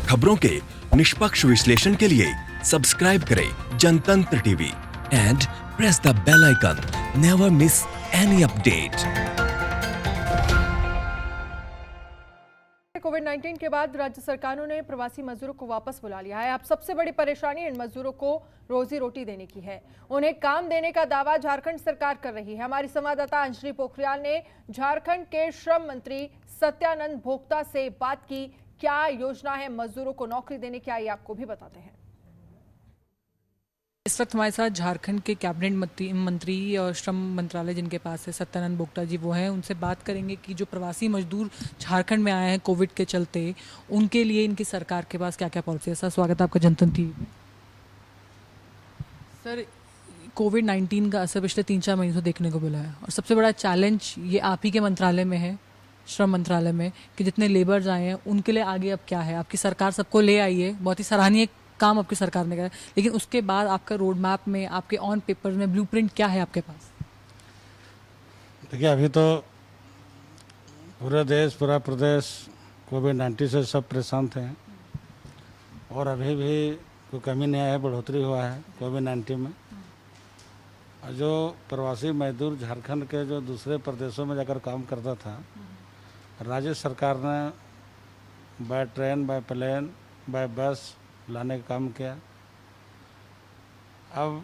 खबरों के निष्पक्ष विश्लेषण के लिए सब्सक्राइब करें Jantantra TV and press the bell icon. Never miss any update. कोविड-19 के बाद राज्य सरकारों ने प्रवासी मजदूरों को वापस बुला लिया है। अब सबसे बड़ी परेशानी इन मजदूरों को रोजी रोटी देने की है। उन्हें काम देने का दावा झारखंड सरकार कर रही है। हमारी संवाददाता अंजलि पोखरियाल ने झारखंड के श्रम मंत्री सत्यानंद भोक्ता से बात की। क्या योजना है मजदूरों को नौकरी देने की, आइए आपको भी बताते हैं। इस वक्त हमारे साथ झारखंड के कैबिनेट मंत्री और श्रम मंत्रालय जिनके पास है सत्यानंद भोक्ता जी, वो हैं। उनसे बात करेंगे कि जो प्रवासी मजदूर झारखंड में आए हैं कोविड के चलते, उनके लिए इनकी सरकार के पास क्या क्या पॉलिसी है। सर, स्वागत है आपका जनतंत्र टीवी में। सर, कोविड-19 का असर पिछले 3-4 महीनों से देखने को मिला है और सबसे बड़ा चैलेंज ये आप ही के मंत्रालय में है, श्रम मंत्रालय में, कि जितने लेबर्स आए हैं उनके लिए आगे अब क्या है। आपकी सरकार सबको ले आई है, बहुत ही सराहनीय काम आपकी सरकार ने करा, लेकिन उसके बाद आपका रोड मैप में, आपके ऑन पेपर में ब्लूप्रिंट क्या है आपके पास? देखिए, अभी तो पूरा देश, पूरा प्रदेश कोविड-19 से सब परेशान थे और अभी भी कोई कमी नहीं आया है, बढ़ोतरी हुआ है कोविड-19 में। और जो प्रवासी मजदूर झारखंड के जो दूसरे प्रदेशों में जाकर काम करता था, राज्य सरकार ने by train, by plane, by bus लाने का काम किया। अब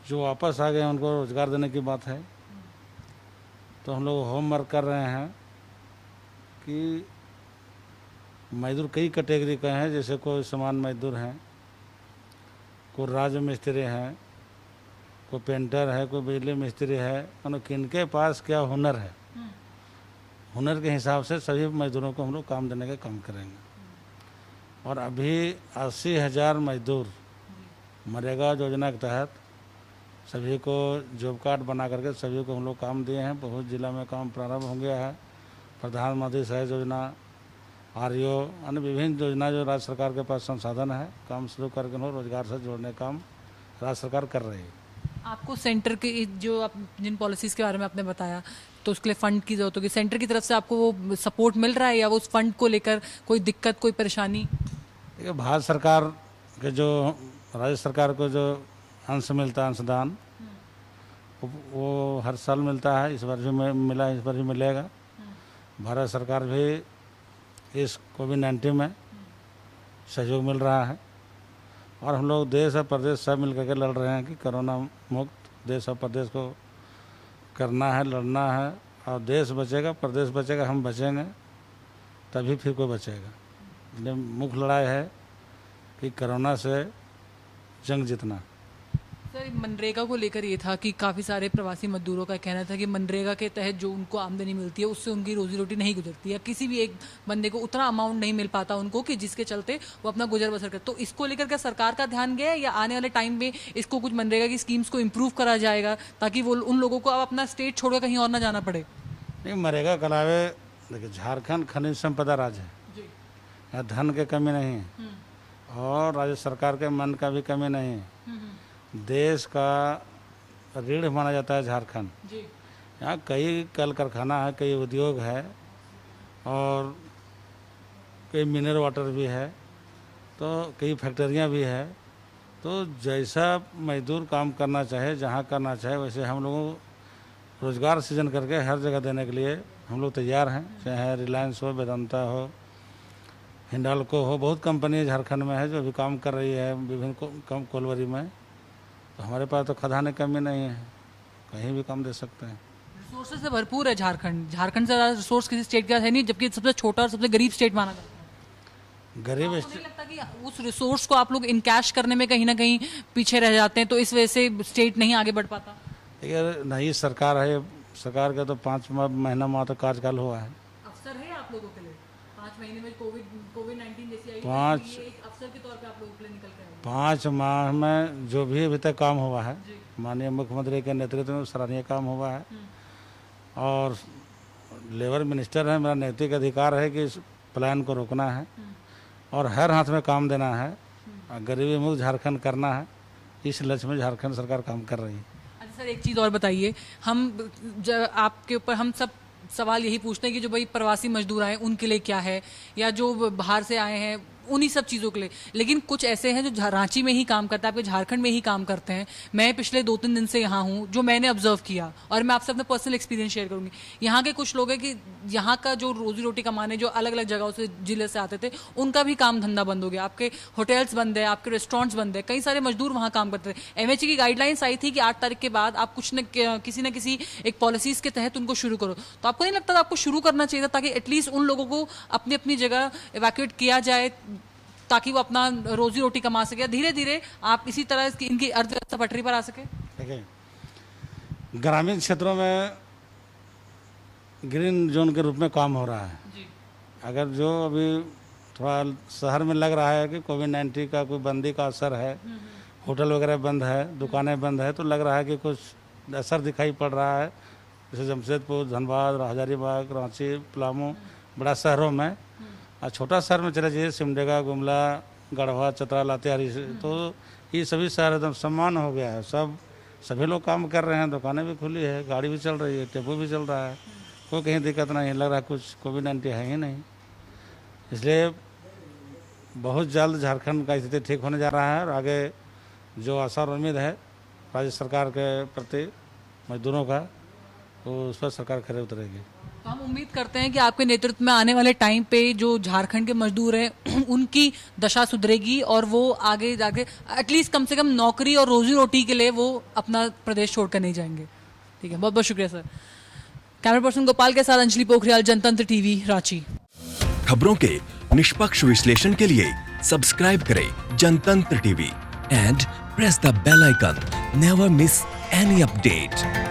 जो वापस आ गए उनको रोजगार देने की बात है, तो हम लोग होमवर्क कर रहे हैं कि मजदूर कई कैटेगरी के हैं। जैसे कोई सामान्य मजदूर हैं, कोई राज मिस्त्री हैं, कोई पेंटर है, कोई बिजली मिस्त्री है। किनके पास क्या हुनर है, हुनर के हिसाब से सभी मजदूरों को हम लोग काम देने का काम करेंगे। और अभी 80,000 मजदूर मनरेगा योजना के तहत सभी को जॉब कार्ड बना करके सभी को हम लोग काम दिए हैं। बहुत जिला में काम प्रारंभ हो गया है। प्रधानमंत्री सहज योजना, आरओ, अन्य विभिन्न योजना जो राज्य सरकार के पास संसाधन है, काम शुरू करके हम लोग रोजगार से जोड़ने का काम राज्य सरकार कर रही है। आपको सेंटर के जो आप जिन पॉलिसीज़ के बारे में आपने बताया, तो उसके लिए फंड की जरूरत होगी। सेंटर की तरफ से आपको वो सपोर्ट मिल रहा है या वो उस फंड को लेकर कोई दिक्कत, कोई परेशानी? देखिए, भारत सरकार के जो राज्य सरकार को जो अंश मिलता है, अंशदान, वो हर साल मिलता है। इस बार भी मिला, इस बार भी मिलेगा। भारत सरकार भी इस कोविड-19 में सहयोग मिल रहा है और हम लोग देश और प्रदेश सब मिल करके लड़ रहे हैं कि कोरोना मुक्त देश और प्रदेश को करना है, लड़ना है। और देश बचेगा, प्रदेश बचेगा, हम बचेंगे, तभी फिर कोई बचेगा। मुख्य लड़ाई है कि कोरोना से जंग जीतना। सर, मनरेगा को लेकर ये था कि काफ़ी सारे प्रवासी मजदूरों का कहना था कि मनरेगा के तहत जो उनको आमदनी मिलती है उससे उनकी रोजी रोटी नहीं गुजरती है। किसी भी एक बंदे को उतना अमाउंट नहीं मिल पाता उनको कि जिसके चलते वो अपना गुजर बसर करते। तो इसको लेकर क्या सरकार का ध्यान गया है या आने वाले टाइम में इसको कुछ मनरेगा की स्कीम्स को इम्प्रूव करा जाएगा ताकि वो उन लोगों को अब अपना स्टेट छोड़कर कहीं और ना जाना पड़े? नहीं, मनरेगा के अलावे देखिए, झारखंड खनिज संपदा राज्य है, यहाँ धन की कमी नहीं है और राज्य सरकार के मन का भी कमी नहीं है। देश का रीढ़ माना जाता है झारखंड। यहाँ कई कल कारखाना है, कई उद्योग है और कई मिनरल वाटर भी है, तो कई फैक्ट्रियाँ भी है। तो जैसा मजदूर काम करना चाहे, जहाँ करना चाहे, वैसे हम लोगों को रोजगार सृजन करके हर जगह देने के लिए हम लोग तैयार हैं। चाहे रिलायंस हो, वेदांता हो, हिंडाल्को हो, बहुत कंपनी झारखंड में है जो भी काम कर रही है विभिन्न कोलवरी में। तो हमारे पास तो खदान की कमी नहीं है, कहीं भी काम दे सकते हैं। रिसोर्सेज से भरपूर है झारखंड। झारखंड से ज़्यादा रिसोर्स किसी स्टेट का है नहीं, जबकि सबसे छोटा और सबसे गरीब स्टेट माना जाता है। गरीब आपको नहीं लगता कि उस रिसोर्स को आप लोग इनकैश करने में कहीं ना कहीं पीछे रह जाते हैं, तो इस वजह से स्टेट नहीं आगे बढ़ पाता? देखिए, नई सरकार है, सरकार का तो 5 महीना मात्र कार्यकाल हुआ है। अवसर है आप लोगों के लिए 5 महीने में कोविड-19 जैसी आई, पाँच- ये एक अवसर के तौर पे आप लोगों के लिए निकल कर आए। 5 माह में जो भी अभी तक काम हुआ है, माननीय मुख्यमंत्री के नेतृत्व में सराहनीय काम हुआ है और लेबर मिनिस्टर है, मेरा नैतिक अधिकार है कि इस प्लान को रोकना है और हर हाथ में काम देना है और गरीबी मुक्त झारखंड करना है। इस लक्ष्य में झारखंड सरकार काम कर रही है। अच्छा सर, एक चीज़ और बताइए, आपके ऊपर हम सब सवाल यही पूछते हैं कि जो भाई प्रवासी मजदूर आए उनके लिए क्या है, या जो बाहर से आए हैं उन्हीं सब चीज़ों के लिए। लेकिन कुछ ऐसे हैं जो रांची में ही काम करते हैं, आपके झारखंड में ही काम करते हैं। मैं पिछले 2-3 दिन से यहाँ हूँ, जो मैंने ऑब्जर्व किया, और मैं आपसे अपना पर्सनल एक्सपीरियंस शेयर करूँगी। यहाँ के कुछ लोग हैं कि यहाँ का जो रोजी रोटी कमाने जो अलग अलग जगहों से, जिले से आते थे, उनका भी काम धंधा बंद हो गया। आपके होटल्स बंद है, आपके रेस्टोरेंट्स बंद है, कई सारे मजदूर वहाँ काम करते थे। MHA की गाइडलाइंस आई थी कि 8 तारीख के बाद आप किसी न किसी एक पॉलिसीज के तहत उनको शुरू करो। तो आपको नहीं लगता था आपको शुरू करना चाहिए था, ताकि एटलीस्ट उन लोगों को अपनी अपनी जगह इवैक्यूएट किया जाए, ताकि वो अपना रोजी रोटी कमा सके। धीरे धीरे आप इसी तरह इनकी अर्थव्यवस्था पटरी पर आ सके। देखिए, ग्रामीण क्षेत्रों में ग्रीन जोन के रूप में काम हो रहा है जी। अगर जो अभी थोड़ा शहर में लग रहा है कि कोविड-19 का कोई बंदी का असर है, होटल वगैरह बंद है, दुकानें बंद है, तो लग रहा है कि कुछ असर दिखाई पड़ रहा है। जैसे जमशेदपुर, धनबाद, हजारीबाग, रांची, पलामू, बड़ा शहरों में, और छोटा शहर में चले जाइए, सिमडेगा, गुमला, गढ़वा, चतरा, लातेहारी, तो ये सभी शहर एकदम समान हो गया है। सभी लोग काम कर रहे हैं, दुकानें भी खुली है, गाड़ी भी चल रही है, टेम्पो भी चल रहा है, कोई कहीं दिक्कत नहीं लग रहा, कुछ कोविड-19 है ही नहीं। इसलिए बहुत जल्द झारखंड का स्थिति ठीक होने जा रहा है, और आगे जो आशा और उम्मीद है राज्य सरकार के प्रति मजदूरों का, तो उस पर सरकार खड़े उतरेगी। तो हम उम्मीद करते हैं कि आपके नेतृत्व में आने वाले टाइम पे जो झारखंड के मजदूर हैं उनकी दशा सुधरेगी, और वो आगे जाके एटलीस्ट कम से कम नौकरी और रोजी रोटी के लिए वो अपना प्रदेश छोड़कर नहीं जाएंगे। ठीक है, बहुत बहुत शुक्रिया सर। कैमरा पर्सन गोपाल के साथ अंजलि पोखरियाल, जनतंत्र टीवी, रांची। खबरों के निष्पक्ष विश्लेषण के लिए सब्सक्राइब करें Jantantra TV and press the bell icon. Never miss any update.